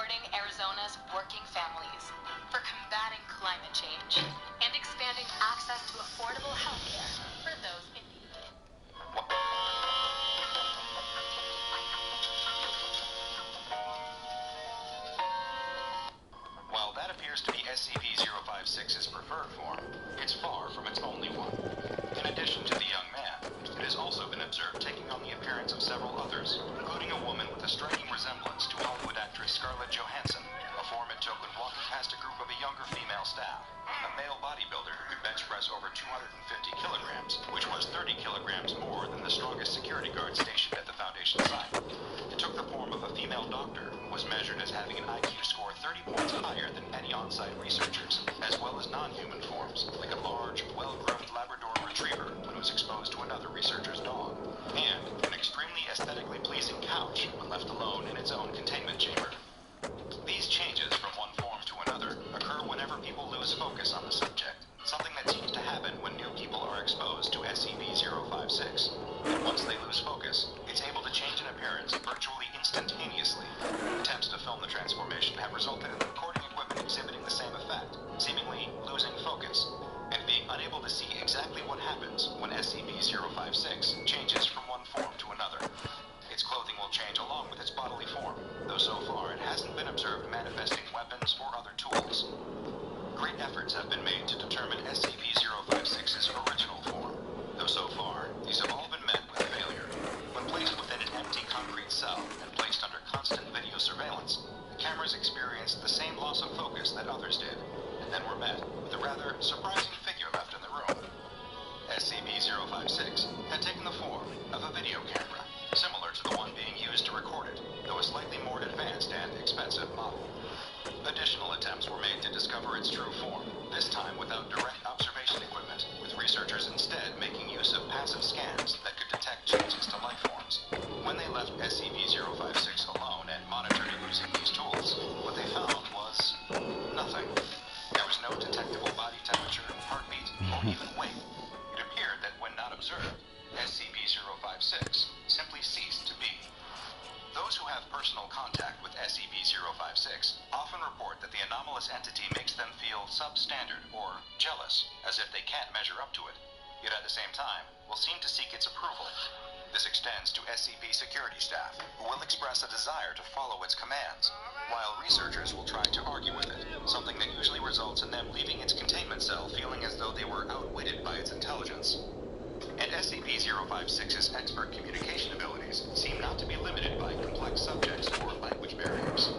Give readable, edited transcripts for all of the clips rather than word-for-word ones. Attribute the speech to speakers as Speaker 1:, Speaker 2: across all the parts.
Speaker 1: supporting Arizona's working families, for combating climate change, and expanding access to affordable health care for those in need.
Speaker 2: While that appears to be SCP-056's preferred form, it's far from its only one. In addition to the young man, it has also been observed taking on the appearance of several others, including a woman with a striking resemblance to Hollywood actress Scarlett Johansson, a form it took when walking past a group of a younger female staff, a male bodybuilder who could bench press over 250 kilograms, which was 30 kilograms more than the strongest security guard stationed at the Foundation site. It took the form of a female doctor who was measured as having an IQ score 30 points higher than any on-site researchers, as well as non-human forms, like a large, well-groomed Labrador retriever when it was exposed to another researcher's dog, and an extremely aesthetically pleasing couch when left alone in its own containment chamber. These changes from one form to another occur whenever people lose focus on the subject, something that seems to happen when new people are exposed to SCP-056. And once they lose focus, it's able to change in appearance virtually instantaneously. Attempts to film the transformation have resulted in the recording equipment exhibiting the same effect, seemingly losing focus, and being unable to see exactly what happens when SCP-056 changes from one form to another. Its clothing will change along with its bodily form, though so far it hasn't been observed manifesting weapons or other tools. Great efforts have been made to determine SCP-056's original form, though so far these have all been met with failure. When placed within an empty concrete cell and placed under constant video surveillance, the cameras experienced the same loss of focus that others did, and then were met with a rather surprising figure left in the room. SCP-056 had taken the form of a video camera, similar to the one being used to record it, though a slightly more advanced and expensive model. Additional attempts were made to discover its true form, this time without direct observation equipment, with researchers instead making use of passive scans that could detect changes to life forms. When they left SCP-056 alone and monitored it using these tools, what they found was nothing. There was no detectable body temperature, heartbeat, or even weight. It appeared that when not observed, SCP-056 simply ceased to be. Those who have personal contact with SCP-056 often report that the anomalous entity makes them feel substandard or jealous, as if they can't measure up to it, yet at the same time will seem to seek its approval. This extends to SCP security staff, who will express a desire to follow its commands, while researchers will try to argue with it, something that usually results in them leaving its containment cell feeling as though they were outwitted by its intelligence. And SCP-056's expert communication abilities seem not to be limited by complex subjects or language barriers.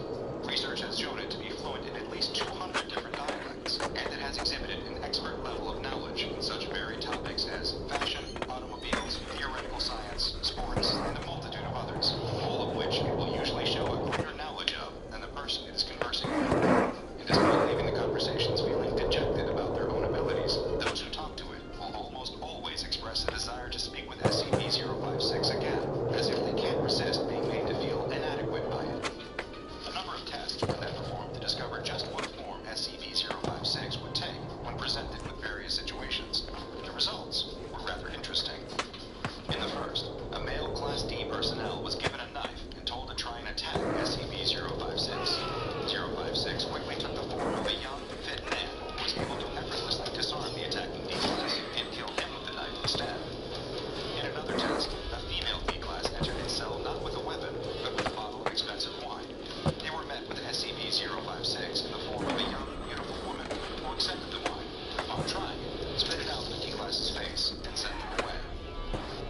Speaker 2: Research has shown it to be fluent in at least 200 different dialects, and it has exhibited an expert level of knowledge in such varied topics as fashion, automobiles, theoretical science, sports, and a multitude of others, all of which it will usually show a greater knowledge of than the person it is conversing with. And despite leaving the conversations feeling dejected about their own abilities, those who talk to it will almost always express a desire to speak with SCP-056 again, as if they can't resist being made to feel inadequate by it. A number of tests were then performed to discover just what form SCP-056 would take when presented with various situations. The results were rather interesting. In the first, a male Class D personnel was given a knife and told to try and attack SCP-056. 056 quickly took the form of a young, fit man who was able to effortlessly disarm the attacking D-Class and kill him with the knife instead. In another test, a female D-Class entered its cell not with a weapon, but with a bottle of expensive wine. They were met with SCP-056 in the form of a young, beautiful woman who accepted the wine, and upon trying it, spit it out in the D-Class's face and sent them away.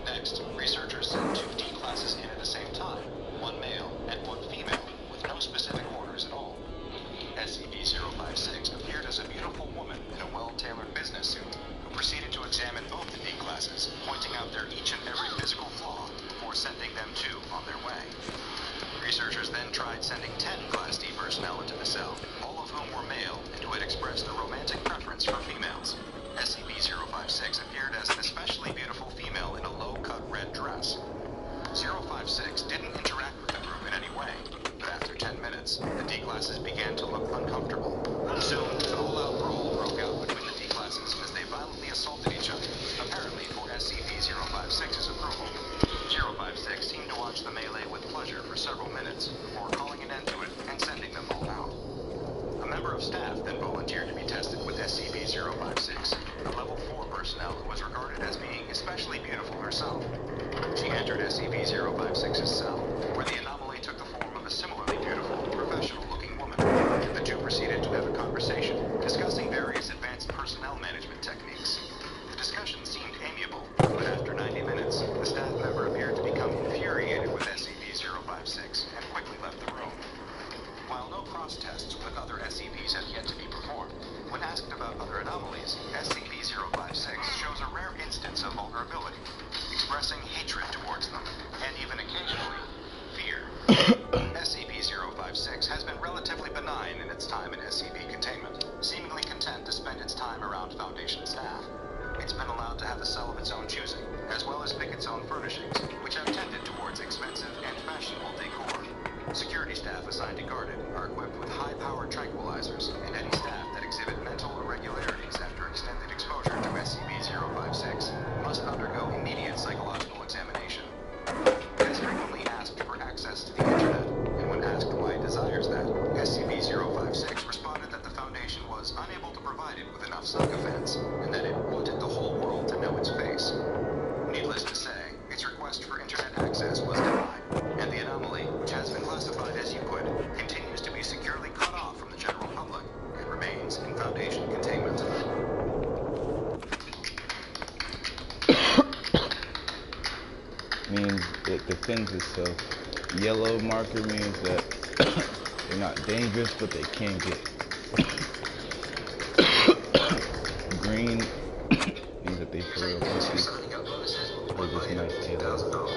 Speaker 2: Next, researchers sent 2 D-Classes in at the same time, one male and one female, with no specific orders at all. SCP-056 appeared as a beautiful woman in a well-tailored business suit, who proceeded to examine both the D-Classes, pointing out their each and every physical flaw before sending them 2 on their way. Researchers then tried sending 10 Class D personnel into the cell, all of whom were male and who had expressed a romantic preference for females. SCP-056 appeared as an especially beautiful female in a low-cut red dress. 056 didn't interact with the group in any way, but after 10 minutes, the D-Classes began to look uncomfortable. Soon, an all-out brawl broke out between the D-Classes as they violently assaulted each other, apparently for SCP-056's approval. 056 seemed to watch the melee with pleasure for several minutes before calling an end to it and sending them home. staff assigned to guard it are equipped with high-powered tranquilizers, and any staff that exhibit mental irregularities after extended exposure to SCP-056 must undergo immediate psychological examination. It is frequently asked for access to the internet, and when asked why it desires that, SCP-056 responded that the Foundation was unable to provide it with enough sycophants, and that it wanted the whole world to know its face. Needless to say, its request for internet access was denied, and the anomaly, which has been classified as you put, continues to be securely cut off from the general public and remains in Foundation containment.
Speaker 3: Means it defends itself. Yellow marker means that they're not dangerous, but they can get. Green means that they feel pussy. Or just nice yellow.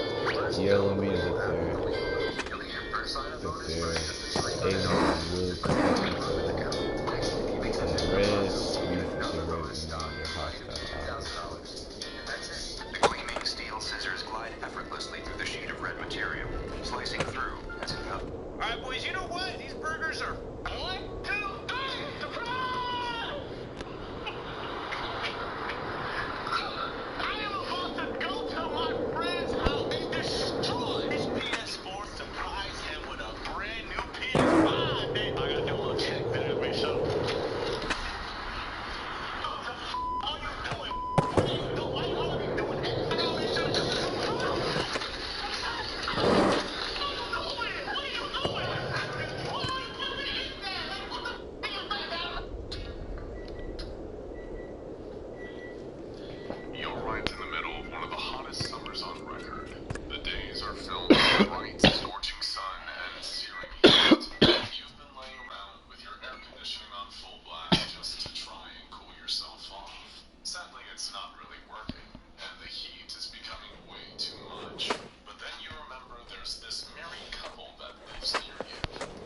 Speaker 3: Yellow means that they're aliens will protect themselves. And the red means that they're ready and they're hostile.
Speaker 2: The gleaming steel scissors glide effortlessly through the sheet of red material, slicing through as it goes.
Speaker 4: Alright, boys, you know what? These burgers are 1, 2, 3, surprise! I am about to go to my friend's house and destroy his PS4, surprise him with a brand new PS5. Hey, I gotta do a little check there, make sure. What the f are you doing? What are you doing? Why are you doing that? I gotta make sure.
Speaker 5: You're right in the middle of one of the hottest summers on record. The days are filled with bright, scorching sun and searing heat. You've been laying around with your air conditioning on full blast just to try and cool yourself off. Sadly, it's not really working, and the heat is becoming way too much. But then you remember there's this married couple that lives near you,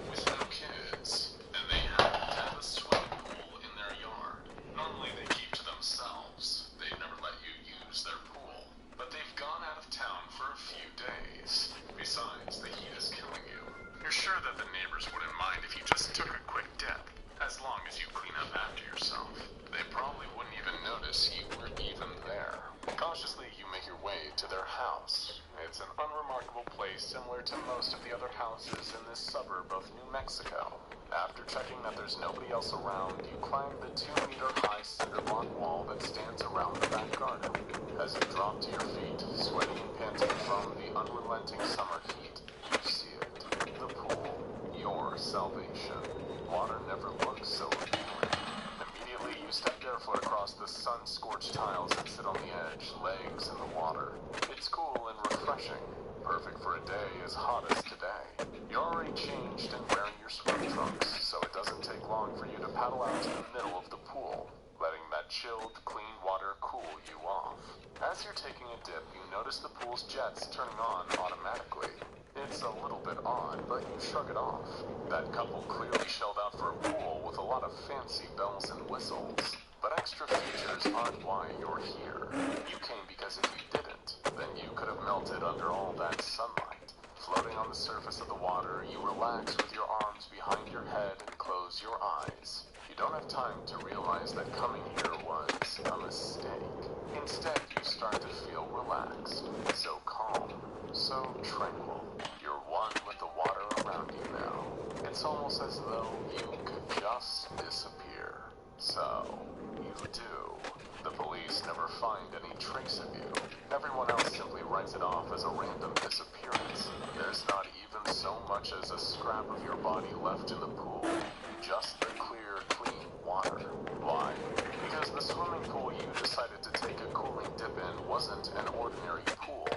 Speaker 5: with no kids, and they happen to have a swimming pool in their yard. Normally they keep to themselves. They never let you use their pool. But they've gone out of town for a few days. Besides, the heat is killing you. You're sure that the neighbors wouldn't mind if you just took a quick dip, as long as you clean up after yourself. They probably wouldn't even notice you were even there. Cautiously, you make your way to their house. It's an unremarkable place similar to most of the other houses in this suburb of New Mexico. After checking that there's nobody else around, you climb the 2-meter-high cinder block wall that stands around the back garden. As you drop to your feet, sweating and panting from the unrelenting summer heat, you see it. The pool. Your salvation. Water never looks so appealing. Immediately, you step barefoot across the sun-scorched tiles and sit on the edge, legs in the water. It's cool and refreshing. Perfect for a day as hot as today. You're already changed and wearing your swim trunks, so it doesn't take long for you to paddle out to the middle of the pool, letting that chilled, clean water cool you off. As you're taking a dip, you notice the pool's jets turning on automatically. It's a little bit odd, but you shrug it off. That couple clearly shelled out for a pool with a lot of fancy bells and whistles. But extra features aren't why you're here. You came because if you didn't, then you could have melted under all that sunlight. Floating on the surface of the water, you relax with your arms behind your head and close your eyes. You don't have time to realize that coming here was a mistake. Instead, you start to feel relaxed, so calm, so tranquil. You're one with the water around you now. It's almost as though you could just disappear. So, you do. The police never find any trace of you. Everyone else simply writes it off as a random disappearance. There's not even so much as a scrap of your body left in the pool. Just the clear, clean water. Why? Because the swimming pool you decided to take a cooling dip in wasn't an ordinary pool.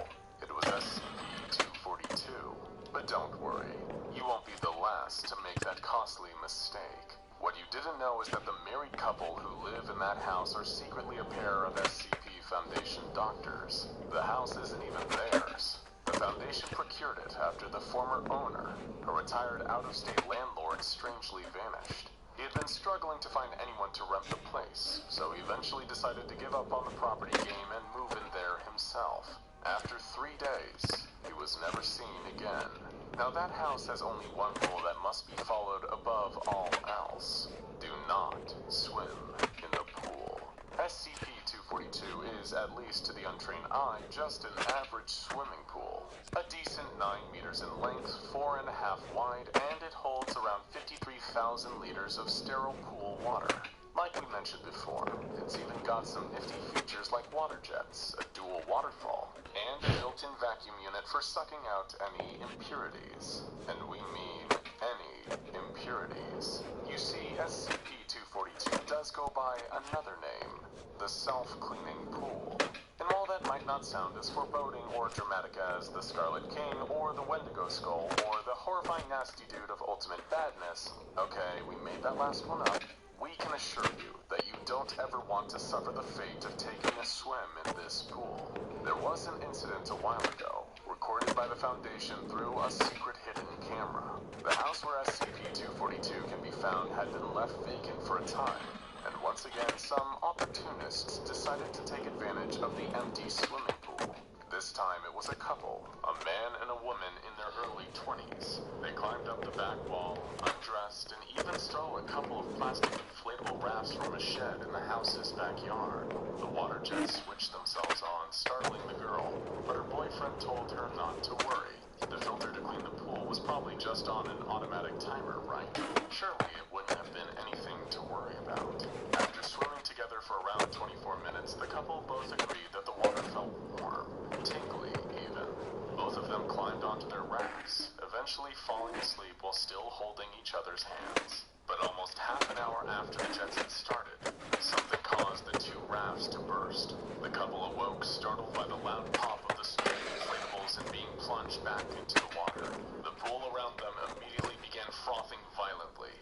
Speaker 5: It was SCP-242. But don't worry. You won't be the last to make that costly mistake. What you didn't know is that the married couple who live in that house are secretly a pair of SCP Foundation doctors. The house isn't even theirs. The Foundation procured it after the former owner, a retired out-of-state landlord, strangely vanished. He had been struggling to find anyone to rent the place, so he eventually decided to give up on the property game and move in there himself. After 3 days, he was never seen again. Now that house has only one rule that must be followed above all else. Do not swim in the pool. SCP-242 is, at least to the untrained eye, just an average swimming pool. A decent 9 meters in length, 4.5 wide, and it holds around 53,000 liters of sterile pool water. Like we mentioned before, it's even got some nifty features like water jets, a dual waterfall, and a built-in vacuum unit for sucking out any impurities. And we mean any impurities. You see, SCP-242 does go by another name, the self-cleaning pool. And while that might not sound as foreboding or dramatic as the Scarlet King or the Wendigo Skull or the horrifying nasty dude of ultimate badness, okay, we made that last one up, we can assure you that you don't ever want to suffer the fate of taking a swim in this pool. There was an incident a while ago, recorded by the Foundation through a secret hidden camera. The house where SCP-242 can be found had been left vacant for a time, and once again some opportunists decided to take advantage of the empty swimming pool. This time it was a couple, a man and a woman in their early 20s. They climbed up the back wall, undressed, and even stole a couple of plastic inflatable rafts from a shed in the house's backyard. The water jets switched themselves on, startling the girl, but her boyfriend told her not to worry. The filter to clean the pool was probably just on an automatic timer, right? Surely it wouldn't have been anything to worry about. After swimming together for around 24 minutes, the couple both agreed that the water felt warm, tingly even. Both of them climbed onto their rafts, eventually falling asleep while still holding each other's hands. But almost half an hour after the jets had started, something caused the two rafts to burst. The couple awoke, startled by the loud pop of the spinning inflatables and being plunged back into the water. The pool around them immediately began frothing violently,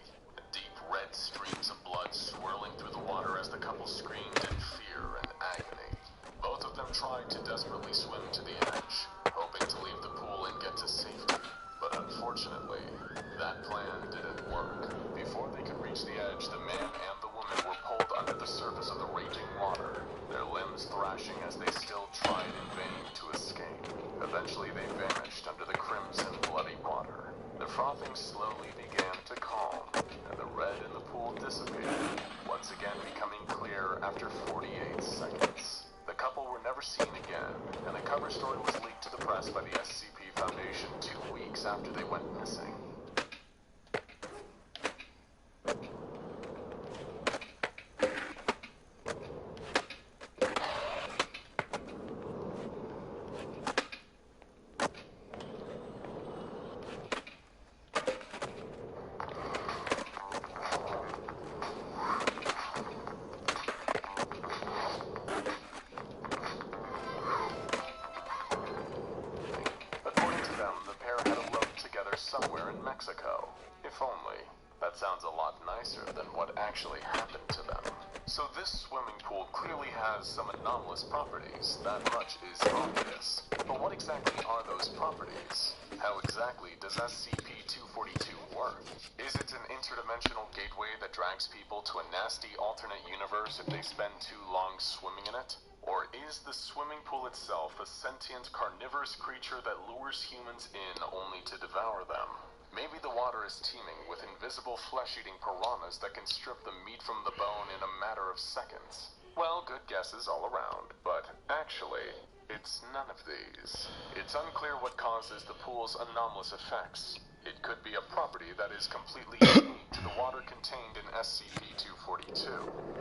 Speaker 5: deep red streams of blood swirling through the water as the couple screamed in fear and agony. Both of them tried to desperately swim to the edge, hoping to leave the pool and get to safety. But unfortunately, that plan didn't work. Before they could reach the edge, the man and the woman were pulled under the surface of the raging water, their limbs thrashing as they still tried in vain to escape. Eventually they vanished under the crimson bloody water. The frothing slowly began to calm, and the red in the pool dissipated, once again becoming clear after 48 seconds. The couple were never seen again, and a cover story was leaked to the press by the SCP Foundation 2 weeks after they went missing. Somewhere in Mexico. If only. That sounds a lot nicer than what actually happened to them. So this swimming pool clearly has some anomalous properties. That much is obvious. But what exactly are those properties? How exactly does SCP-242 work? Is it an interdimensional gateway that drags people to a nasty alternate universe if they spend too long swimming in it? Or is the swimming pool itself a sentient carnivorous creature that lures humans in only to devour them? Maybe the water is teeming with invisible flesh-eating piranhas that can strip the meat from the bone in a matter of seconds. Well, good guesses all around, but actually, it's none of these. It's unclear what causes the pool's anomalous effects. It could be a property that is completely unique to the water contained in SCP-242.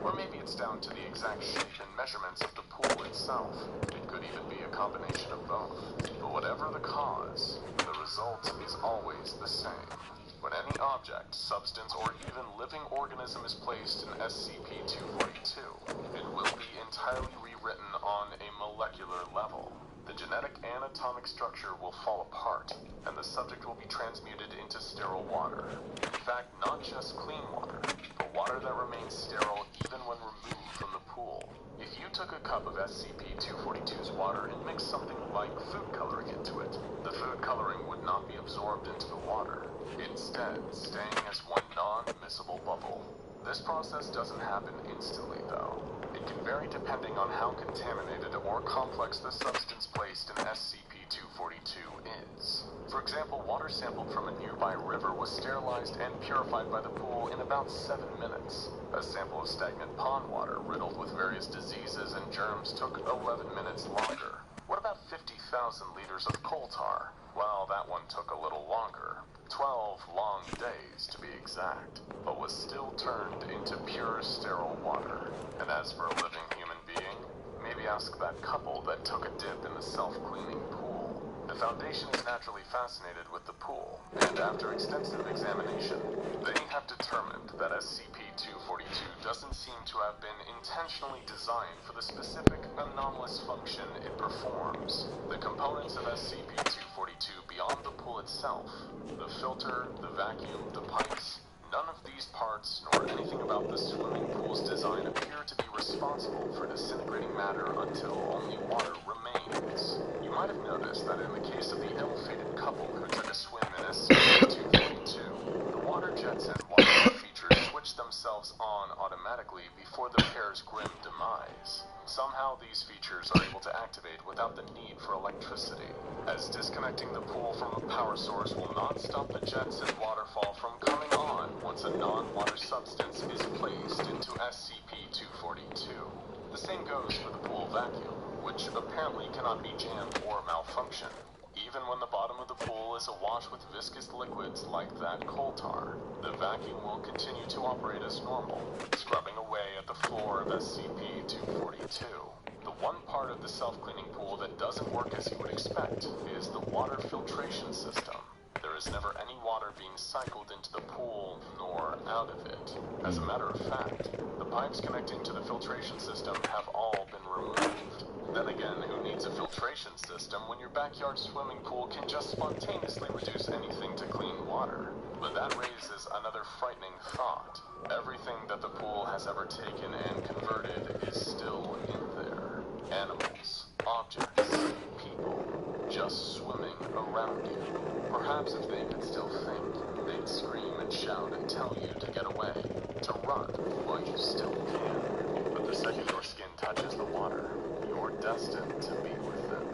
Speaker 5: Or maybe it's down to the exact shape and measurements of the pool itself. It could even be a combination of both. But whatever the cause, the result is always the same. When any object, substance, or even living organism is placed in SCP-242, it will be entirely rewritten on a molecular level. The genetic and atomic structure will fall apart, and the subject will be transmuted into sterile water. In fact, not just clean water, but water that remains sterile even when removed from the pool. If you took a cup of SCP-242's water and mixed something like food coloring into it, the food coloring would not be absorbed into the water, instead staying as one non-miscible bubble. This process doesn't happen instantly, though. It can vary depending on how contaminated or complex the substance placed in SCP-242 SCP-242 is. For example, water sampled from a nearby river was sterilized and purified by the pool in about 7 minutes. A sample of stagnant pond water riddled with various diseases and germs took 11 minutes longer. What about 50,000 liters of coal tar? Well, that one took a little longer. 12 long days, to be exact, but was still turned into pure, sterile water. And as for a living human being, maybe ask that couple that took a dip in the self-cleaning pool. The Foundation is naturally fascinated with the pool, and after extensive examination, they have determined that SCP-242 doesn't seem to have been intentionally designed for the specific anomalous function it performs. The components of SCP-242 beyond the pool itself, the filter, the vacuum, the pipes, none of these parts nor anything about the swimming pool's design appear to be responsible for disintegrating matter until only water remains. You might have noticed that in the case of the ill-fated couple who took a swim in SCP-242, the water jets and water features switched themselves on automatically before the pair's grim demise. Somehow these features are able to activate without the need for electricity, as disconnecting the pool from a power source will not stop the jets and waterfall from coming on once a non-water substance is placed into SCP-242. The same goes for the pool vacuum, which apparently cannot be jammed or malfunction. Even when the bottom of the pool is awash with viscous liquids like that coal tar, the vacuum will continue to operate as normal, scrubbing away at the floor of SCP-242. The one part of the self-cleaning pool that doesn't work as you would expect is the water filtration system. There is never any water being cycled into the pool nor out of it. As a matter of fact, the pipes connecting to the filtration system have all been removed. Then again, who needs a filtration system when your backyard swimming pool can just spontaneously reduce anything to clean water? But that raises another frightening thought. Everything that the pool has ever taken and converted is still in there. Animals, objects, people, just swimming around you. Perhaps if they could still think, they'd scream and shout and tell you to get away, to run while you still can. But the second your skin touches the water, you're destined to be with them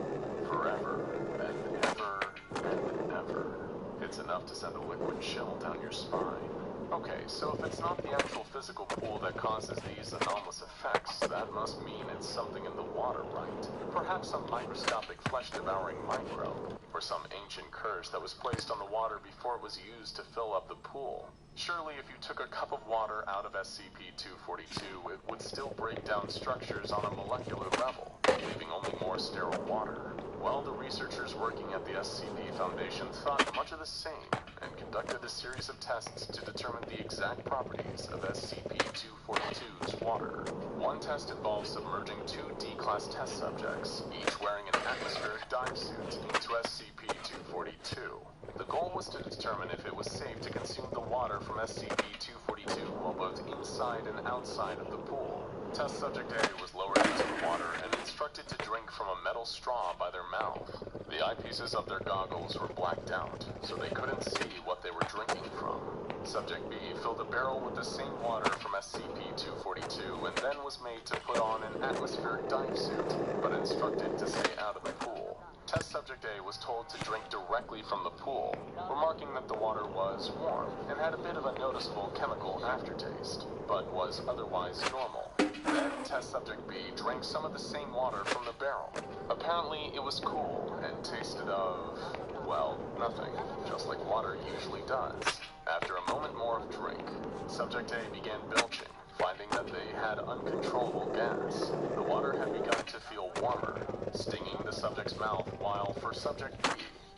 Speaker 5: forever and ever and ever. It's enough to send a liquid chill down your spine. Okay, so if it's not the actual physical pool that causes these anomalous effects, that must mean it's something in the water, right? Perhaps some microscopic flesh-devouring microbe, or some ancient curse that was placed on the water before it was used to fill up the pool. Surely if you took a cup of water out of SCP-242, it would still break down structures on a molecular level, leaving only more sterile water. Well, the researchers working at the SCP Foundation thought much of the same, and conducted a series of tests to determine the exact properties of SCP-242's water. One test involved submerging 2 D-class test subjects, each wearing an atmospheric dive suit, into SCP-242. The goal was to determine if it was safe to consume the water from SCP-242 while both inside and outside of the pool. Test subject A was lowered into the water and instructed to drink from a metal straw by their mouth. The eyepieces of their goggles were blacked out, so they couldn't see what they were drinking from. Subject B filled a barrel with the same water from SCP-242 and then was made to put on an atmospheric dive suit, but instructed to stay out of the pool. Test subject A was told to drink directly from the pool, remarking that the water was warm and had a bit of a noticeable chemical aftertaste, but was otherwise normal. Then test subject B drank some of the same water from the barrel. Apparently it was cool and tasted of, well, nothing, just like water usually does. After a moment more of drink, subject A began belching, finding that they had uncontrollable gas. The water had begun to feel warmer, stinging the subject's mouth, while for subject B,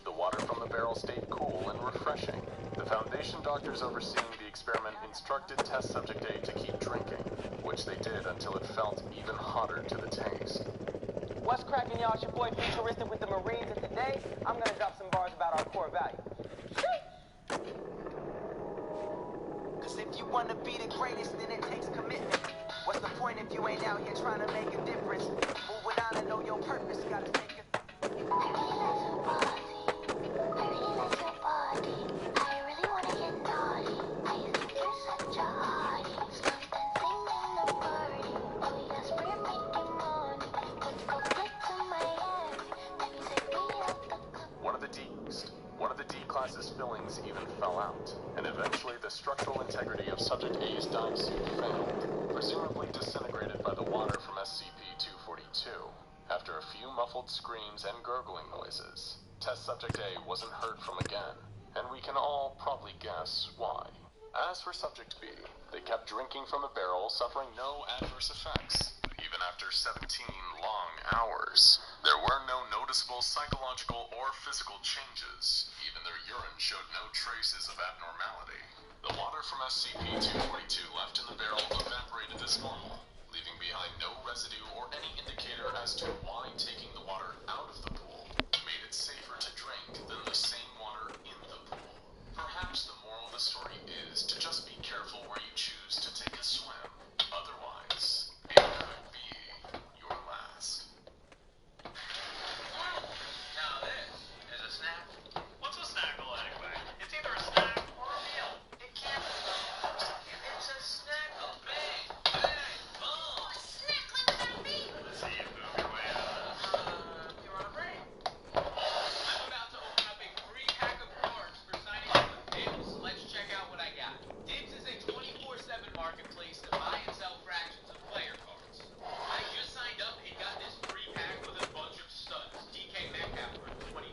Speaker 5: the water from the barrel stayed cool and refreshing. The Foundation doctors overseeing the experiment instructed test subject A to keep drinking, which they did until it felt even hotter to the taste.
Speaker 6: What's cracking, y'all? It's your boy Futuristic with the Marines, and today I'm gonna drop some bars about our core value. Cause if you wanna be the greatest, then it takes commitment. What's the point if you ain't out here trying to make a difference? Moving on and know your purpose, gotta take it.
Speaker 5: Eventually, the structural integrity of Subject A's dive suit failed, presumably disintegrated by the water from SCP-242. After a few muffled screams and gurgling noises, Test Subject A wasn't heard from again, and we can all probably guess why. As for Subject B, they kept drinking from a barrel, suffering no adverse effects. Even after 17 long hours, there were no noticeable psychological or physical changes. Even their urine showed no traces of abnormality. The water from SCP-242 left in the barrel evaporated as normal, leaving behind no residue or any indicator as to why taking the water out of the pool made it safer to drink than the same water in the pool. Perhaps the moral of the story is to just be careful where you choose to take a swim. Otherwise, it could be your last.
Speaker 4: Now this is a snack. What's a snackle anyway? It's either a snack or a meal. It can't be both. It's a snackle. Bang, bang, boom.
Speaker 1: What snackling would that be?
Speaker 4: Let's see you move your way out of that. You're on a break. I'm about to open up a free pack of cards for signing up with Dibs. Let's check out what I got. Dibs is a 24/7 marketplace to buy and sell fractions of player cards. I just signed up and got this free pack with a bunch of studs. DK Metcalf worth $20.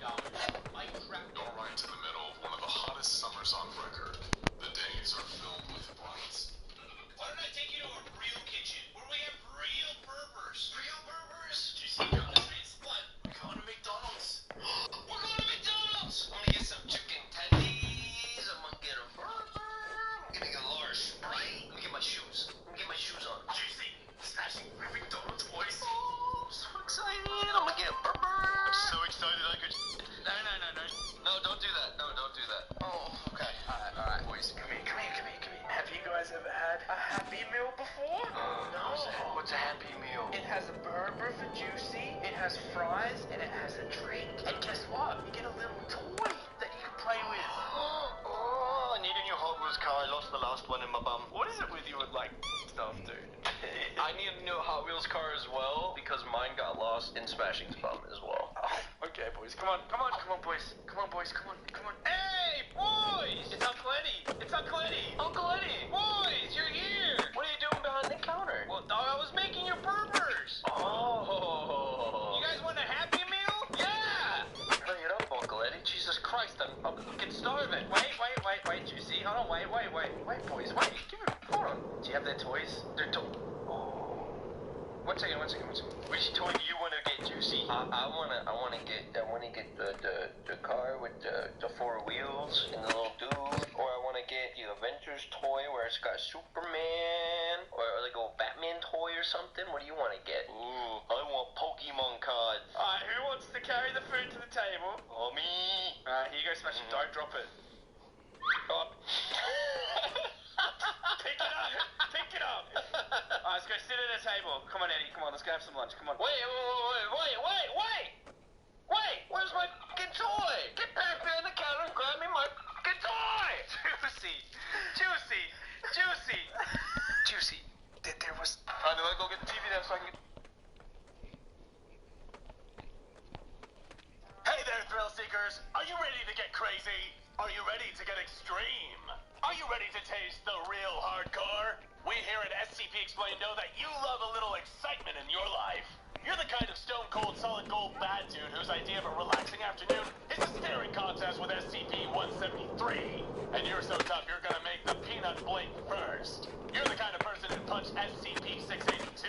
Speaker 4: Mike Trout.
Speaker 5: You're right in the middle of one of the hottest summers on record. The days are filled with brights.
Speaker 4: Why don't I take you to a real kitchen where we have real burgers? Real burgers? Did you see this? What? We're going to McDonald's. We're going to McDonald's. I'm gonna get some chicken tendies. I'm gonna get a burger. I'm gonna get a large Sprite. Let me get my shoes. Let me get my shoes on. JC, smashing McDonald's, boys. Oh, I'm so excited. I'm gonna get a burger. I'm so excited I could. No. No, don't do that. No, don't do that. Oh, okay. All right, boys. Come here. Have you guys ever had a Happy Meal before? No. What's a Happy Meal? It has a burger for Juicy, it has fries, and it has a drink. And guess what? You get a little toy that you can play with. Oh, I need a new Hot Wheels car. I lost the last one in my bum. What is it with you with like stuff, dude? I need a new Hot Wheels car as well because mine got lost in Smashing's bum as well. Oh, okay, boys. Come on, boys. Hey, boys! It's Uncle Eddie. Uncle Eddie. Boys, you're here. What are you doing behind the counter? Well, dog, I was making your burgers. Oh. You guys want a Happy Meal? Yeah. Hurry it up, Uncle Eddie. Jesus Christ, I'm fucking starving. Wait, Juicy. Hold on, wait, boys, wait. Hold on. Do you have their toys? They're One second. Which toy do you want to get, Juicy? I wanna get the car with the four wheels and the little dude, or I wanna get the Avengers toy where it's got Superman, or like a Batman toy or something. What do you want to get? Ooh, I want Pokemon cards. Alright, who wants to carry the food to the table? Oh, me. Alright, here you go, Smash. Don't drop it. Oh. Pick it up. Alright, let's go sit at a table. Come on, Eddie. Come on, let's go have some lunch. Come on. Wait. Where's my fucking toy? Get back behind the counter and grab me my fucking toy. Juicy. There was. I know. I go get the TV now so I can. Hey there, thrill seekers. Are you ready to get crazy? Are you ready to get extreme? Are you ready to taste the real hardcore? We here at SCP Explained know that you love a little excitement in your life. You're the kind of stone cold, solid gold bad dude whose idea of a relaxing afternoon is a staring contest with SCP-173. And you're so tough you're gonna make the peanut blink first. You're the kind of person who'd punch SCP-682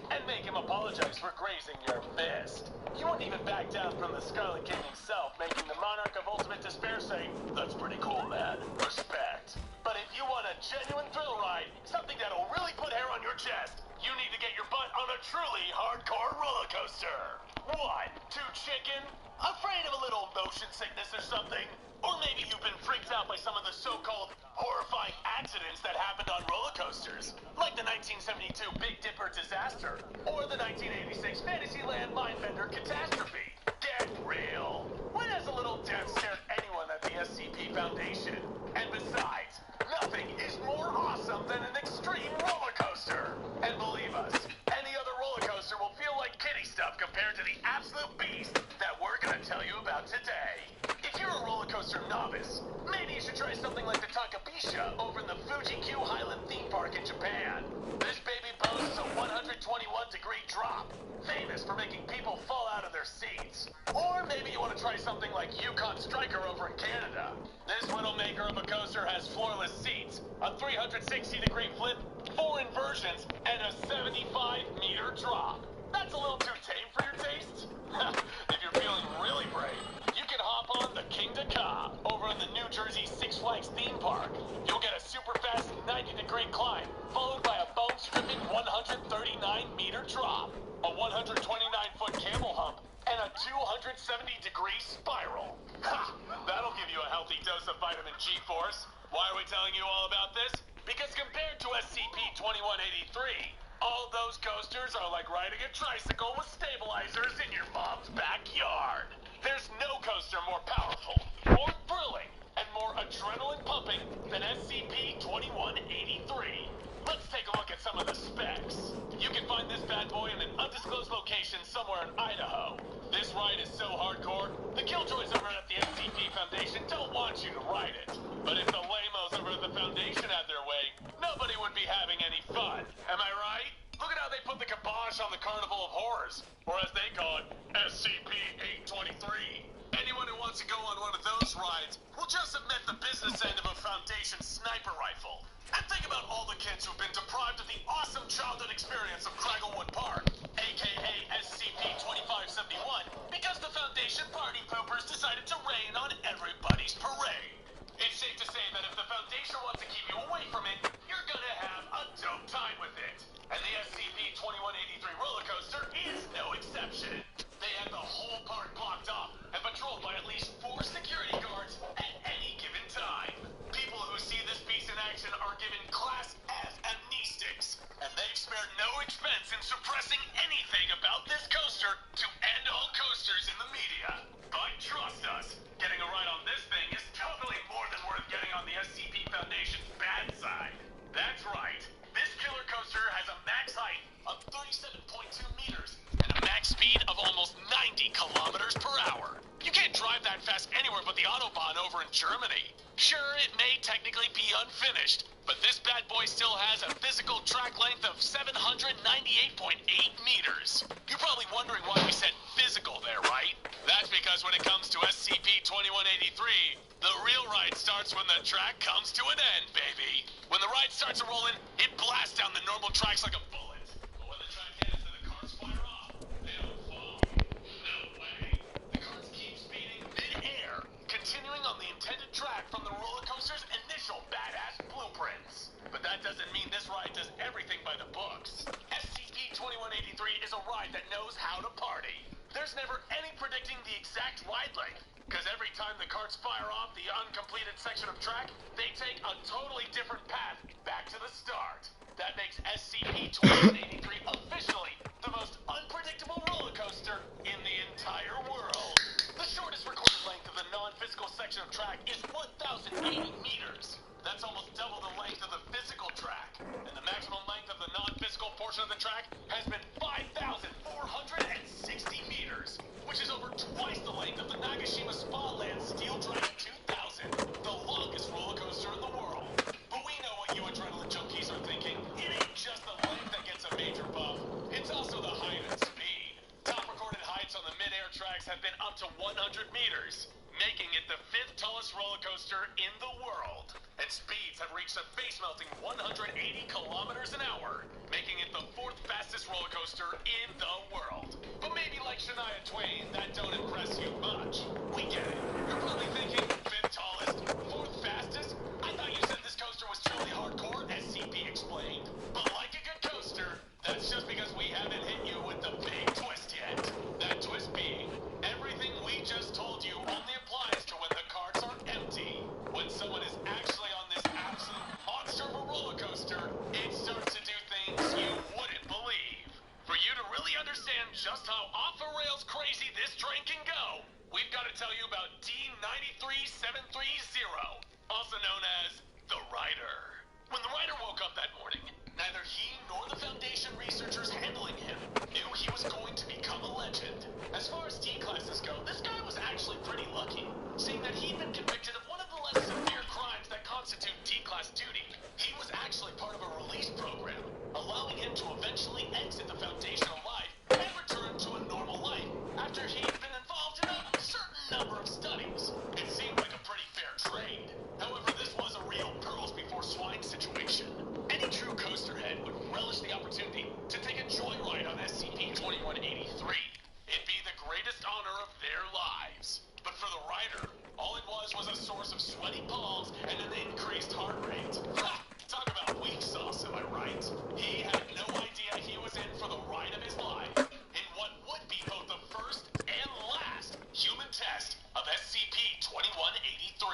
Speaker 4: and make him apologize for grazing your fist. You wouldn't even back down from the Scarlet King himself, making the Monarch of Ultimate Despair say, "That's pretty cool, man. Respect." But if you want a genuine thrill ride, something that'll really put hair on your chest, you need to get your butt on a truly hardcore roller coaster. What? Too chicken? Afraid of a little motion sickness or something? Or maybe you've been freaked out by some of the so-called horrifying accidents that happened on roller coasters, like the 1972 Big Dipper disaster, or the 1986 Fantasyland Mindbender catastrophe. Get real. When has a little death scared anyone at the SCP Foundation? And besides, nothing is more awesome than an extreme roller coaster. And believe us, any other roller coaster will feel like kiddie stuff compared to the absolute beast that we're gonna tell you about today. If you're a roller coaster novice, maybe you should try something like the Takabisha, for making people fall out of their seats. Or maybe you want to try something like Yukon Striker over in Canada. This widowmaker of a coaster has floorless seats, a 360-degree flip, 4 inversions, and a 75-meter drop. That's a little too tame for your taste? If you're feeling really brave, you can hop on the King to Ka over in the New Jersey Six Flags theme park. You'll get a super fast 90-degree climb, followed by a bone-stripping 139-meter drop, a 129-foot camel hump, and a 270-degree spiral. Ha! That'll give you a healthy dose of vitamin G-force. Why are we telling you all about this? Because compared to SCP-2183, all those coasters are like riding a tricycle with stabilizers in your mom's backyard. There's no coaster more powerful, more thrilling, and more adrenaline-pumping than SCP-2183. Let's take a look at some of the specs. You can find this bad boy in an undisclosed location somewhere in Idaho. This ride is so hardcore, the killjoys over at the SCP Foundation don't want you to ride it. But if the lamos over at the Foundation had their way, nobody would be having any fun. Am I right? Look at how they put the kibosh on the Carnival of Horrors, or as they call it, SCP-823. Anyone who wants to go on one of those rides will just have met the business end of a Foundation sniper rifle. And think about all the kids who've been deprived of the awesome childhood experience of Cragglewood Park, aka SCP-2571, because the Foundation party poopers decided to rain on everybody's parade. It's safe to say that if the Foundation wants to keep you away from it, you're gonna have a dope time with it. And the SCP-2183 roller coaster is no exception. They have the whole park blocked off and patrolled by at least 4 security guards at any given time. People who see this beast in action are given Class F amnestics, and they've spared no expense in suppressing anything about this coaster to end all coasters in the media. But trust us, getting a ride on this thing is totally more than worth getting on the SCP Foundation's bad side. That's right. This killer coaster has a max height of 37.2 meters and a max speed of almost 90 kilometers per hour. You can't drive that fast anywhere but the Autobahn over in Germany. Sure, it may technically be unfinished, but this bad boy still has a physical track length of 798.8 meters. You're probably wondering why we said physical there, right? That's because when it comes to SCP-2183, the real ride starts when the track comes to an end, baby. When the ride starts rolling, it blasts down the normal tracks like a bullet. But when the track hits and the cars fire off, they don't fall. No way. The cars keep speeding mid-air, continuing on the intended track from the roller coaster's initial badass blueprints. But that doesn't mean this ride does everything by the books. SCP-2183 is a ride that knows how to party. There's never any predicting the exact ride length, because every time the carts fire off the uncompleted section of track, they take a totally different path back to the start. That makes SCP-2183 officially the most unpredictable roller coaster in the entire world. The shortest recorded length of the non-physical section of track is 1,080 meters. That's almost double the length of the physical track. And the maximum length of the non-physical portion of the track has been 5,460 meters, which is over twice the length of the Nagashima Spa Land Steel Dragon 2000, the longest roller coaster in the world. But we know what you adrenaline junkies are thinking. It ain't just the length that gets a major buff, it's also the height and speed. Top recorded heights on the mid-air tracks have been up to 100 meters, making it the 5th tallest roller coaster in the world. And speeds have reached a face-melting 180 kilometers an hour, making it the 4th fastest roller coaster in the world. But maybe like Shania Twain, that don't impress you much. We get it. You're probably thinking, 5th tallest, 4th fastest? I thought you said this coaster was truly hardcore, SCP explained. But like a good coaster, that's just because we haven't hit you with the big twist yet. That twist being, everything we just told you only applies to when the carts are empty. When someone is actually on this absolute monster of a roller coaster, it starts to do things you wouldn't believe. For you to really understand just how off the rails crazy this train can go, we've got to tell you about D93 right. He